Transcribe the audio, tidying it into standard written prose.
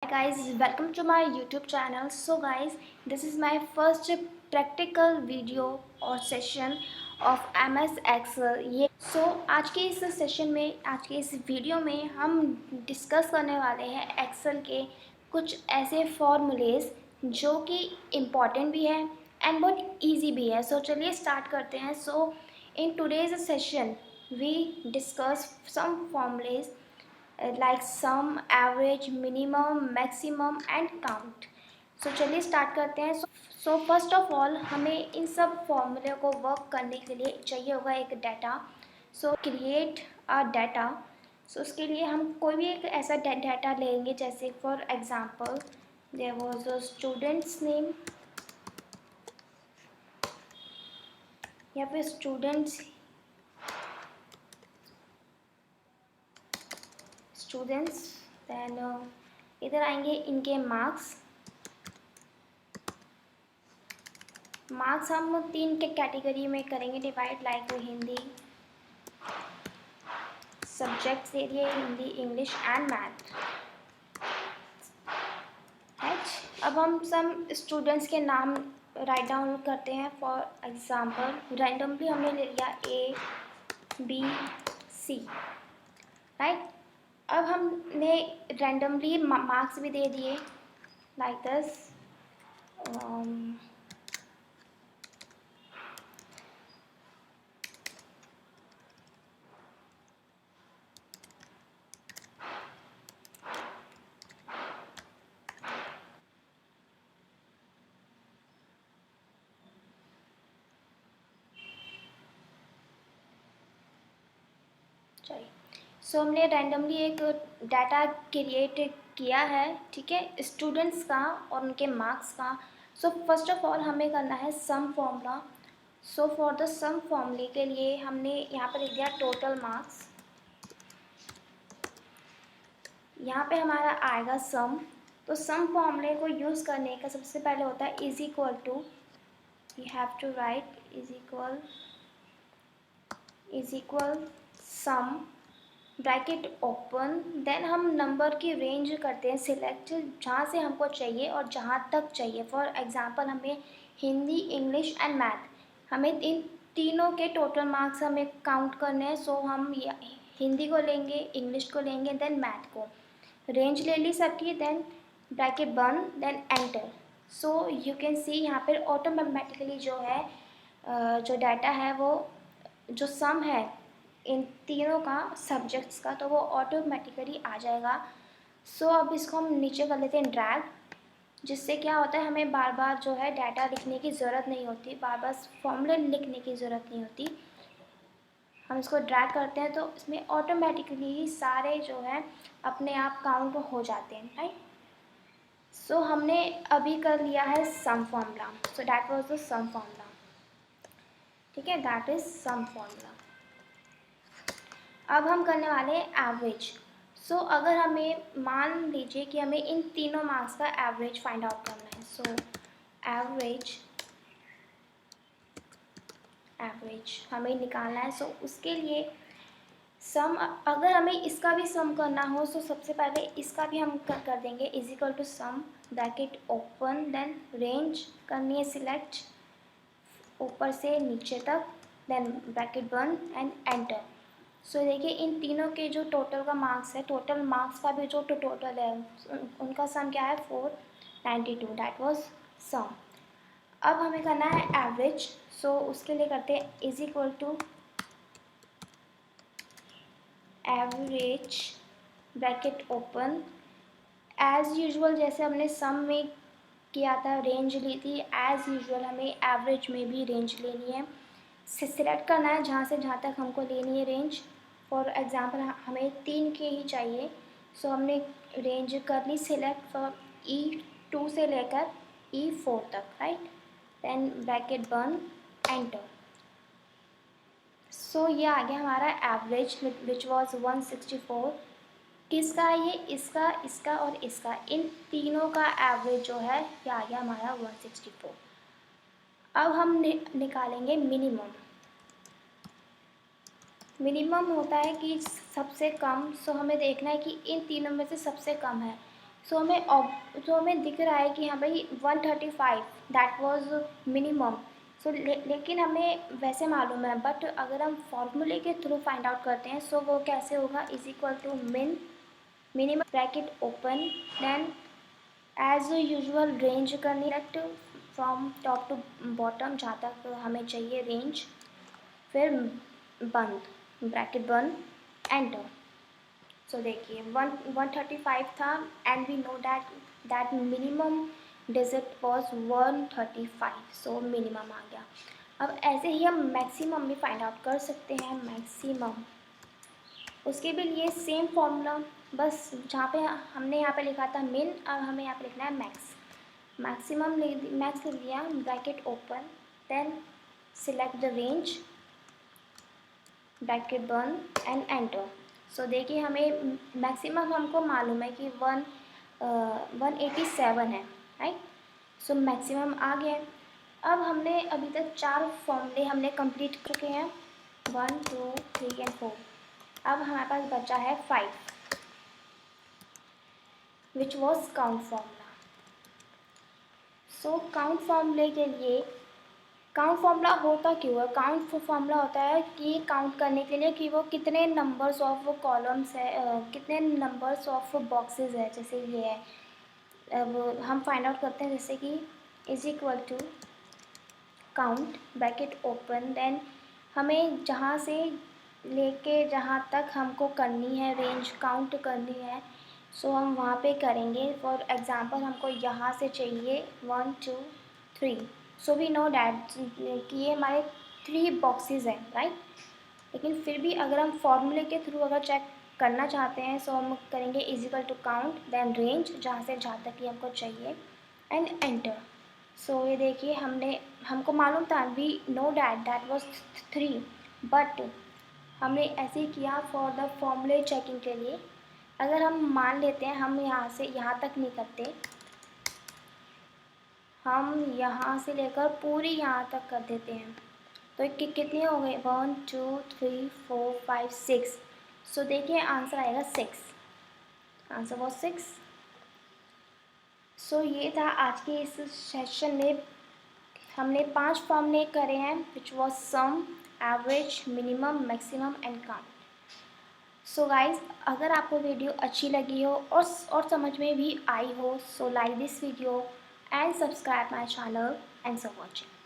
guys, welcome to my YouTube channel. So guys, this is my first practical video और session of MS Excel। ये आज के इस session में, आज के इस वीडियो में हम डिस्कस करने वाले हैं एक्सेल के कुछ ऐसे फॉर्मूलेज जो कि इम्पॉर्टेंट भी है एंड बहुत इजी भी है। चलिए स्टार्ट करते हैं। In today's session we discuss some formulas like sum, average, minimum, maximum and count। चलिए स्टार्ट करते हैं। फर्स्ट ऑफ ऑल हमें इन सब फॉर्मूले को वर्क करने के लिए चाहिए होगा एक डाटा। Create a data. उसके लिए हम कोई भी एक ऐसा डाटा लेंगे, जैसे for example there was a students name या फिर स्टूडेंट्स दैन इधर आएंगे इनके मार्क्स हम तीन के कैटेगरी में करेंगे डिवाइड, लाइक हिंदी सब्जेक्ट्स दे दिए, हिंदी, इंग्लिश एंड मैथ। अब हम सम स्टूडेंट्स के नाम राइट डाउन करते हैं। फॉर एग्जांपल रैंडमली हमने ले लिया ABC, राइट। अब हमने रैंडमली मार्क्स भी दे दिए लाइक दिस। हमने रैंडमली एक डाटा क्रिएट किया है, ठीक है, स्टूडेंट्स का और उनके मार्क्स का। फर्स्ट ऑफ ऑल हमें करना है सम फॉर्मूला। फॉर द सम फॉर्मूले के लिए हमने यहाँ पर लिख दिया टोटल मार्क्स। यहाँ पे हमारा आएगा सम। सम फॉर्मूले को यूज़ करने का सबसे पहले होता है is equal to, you have to write is equal sum bracket open, then हम नंबर की रेंज करते हैं सिलेक्ट, जहाँ से हमको चाहिए और जहाँ तक चाहिए। फॉर एग्जांपल हमें हिंदी, इंग्लिश एंड मैथ, हमें इन तीनों के टोटल मार्क्स हमें काउंट करने हैं। हम हिंदी को लेंगे, इंग्लिश को लेंगे, देन मैथ को। रेंज ले ली सबकी, देन ब्रैकेट बंद, then enter. You can see यहाँ पर ऑटोमेटिकली जो है जो डाटा है वो जो सम है इन तीनों का सब्जेक्ट्स का, तो वो ऑटोमेटिकली आ जाएगा। अब इसको हम नीचे कर लेते हैं ड्रैग, जिससे क्या होता है हमें बार बार जो है डाटा लिखने की ज़रूरत नहीं होती, बार बार फॉर्मूले लिखने की ज़रूरत नहीं होती। हम इसको ड्रैग करते हैं तो इसमें ऑटोमेटिकली ही सारे जो है अपने आप काउंट हो जाते हैं, राइट। हमने अभी कर लिया है sum formula. That was the sum formula, ठीक है, दैट इज सम फॉर्मूला। अब हम करने वाले हैं एवरेज। अगर हमें मान लीजिए कि हमें इन तीनों मार्क्स का एवरेज फाइंड आउट करना है। एवरेज हमें निकालना है। उसके लिए सम, अगर हमें इसका भी सम करना हो तो सबसे पहले इसका भी हम कर देंगे is equal to sum bracket open, then range करनी है सिलेक्ट ऊपर से नीचे तक, देन ब्रैकेट बंद एंड एंटर। देखिए इन तीनों के जो टोटल का मार्क्स है, टोटल मार्क्स का भी जो टोटल है उनका सम क्या है 492, दैट वाज सम। अब हमें करना है एवरेज। उसके लिए करते हैं is equal to average bracket open, as usual जैसे हमने सम में किया था, रेंज ली थी, एज यूजुअल हमें एवरेज में भी रेंज लेनी है। सिलेक्ट करना है जहाँ से जहाँ तक हमको लेनी है रेंज। फॉर एग्जांपल हमें 3 के ही चाहिए, हमने रेंज कर ली सिलेक्ट फॉर E2 से लेकर E4 तक, राइट, देन ब्रैकेट बंद एंटर। ये आ गया हमारा एवरेज विच वाज 164। किसका है ये, इसका और इसका, इन तीनों का एवरेज जो है ये आ गया हमारा 164। अब हम निकालेंगे मिनिमम। मिनिमम होता है कि सबसे कम। हमें देखना है कि इन तीनों में से सबसे कम है। सो हमें दिख रहा है कि हाँ भाई 135 दैट वाज मिनिमम। लेकिन हमें वैसे मालूम है, बट अगर हम फॉर्मूले के थ्रू फाइंड आउट करते हैं सो वो कैसे होगा, is equal to minimum bracket open, then as usual range करनी left from top to bottom जहाँ तक हमें चाहिए रेंज, फिर बंद ब्रैकेट बंद, एंटर। सो देखिए 135 था and we know that minimum digit was 135, so minimum आ गया। अब ऐसे ही हम मैक्सिमम भी फाइंड आउट कर सकते हैं। मैक्सिमम उसके भी लिए सेम फॉर्मूला, बस जहाँ पे हमने यहाँ पे लिखा था मिन, अब हमें यहाँ पे लिखना है मैक्स। मैक्स लिख दिया, bracket open, then select the range, bracket बंद एंड एंटर। सो देखिए हमें मैक्सिमम हमको मालूम है कि 187 है, राइट। सो मैक्सिमम आ गया। अब हमने अभी तक 4 फॉर्मूले हमने कंप्लीट कर चुके हैं, 1 2 3 एंड 4। अब हमारे पास बचा है 5 which was count formula. So count फॉर्मूले के लिए काउंट फॉर्मूला होता क्यों है, काउंट फॉर्मूला होता है कि काउंट करने के लिए कि वो कितने नंबर्स ऑफ कॉलम्स है, कितने नंबर्स ऑफ बॉक्सेस है। जैसे ये है, अब हम फाइंड आउट करते हैं, जैसे कि is equal to count bracket open, then हमें जहाँ से लेके जहाँ तक हमको करनी है रेंज काउंट करनी है, सो हम वहाँ पे करेंगे। फॉर एग्ज़ाम्पल हमको यहाँ से चाहिए 1 2 3, सो वी नो डैट कि ये हमारे 3 बॉक्सेस हैं, राइट। लेकिन फिर भी अगर हम फॉर्मूले के थ्रू अगर चेक करना चाहते हैं सो हम करेंगे is equal to count then range जहाँ से जहाँ तक कि हमको चाहिए एंड एंटर। सो ये देखिए हमको मालूम था, we know that was 3, but हमने ऐसे ही किया फॉर द फॉर्मूले चेकिंग के लिए। अगर हम मान लेते हैं हम यहाँ से यहाँ तक नहीं करते, हम यहाँ से लेकर पूरी यहाँ तक कर देते हैं, तो कितने हो गए 1 2 3 4 5 6। सो देखिए आंसर आएगा 6, आंसर वॉज 6। सो ये था आज के इस सेशन में, हमने 5 फॉर्मूले करे हैं which was sum, average, minimum, maximum and count. So guys अगर आपको वीडियो अच्छी लगी हो और समझ में भी आई हो, so like this video and subscribe my channel and so watching.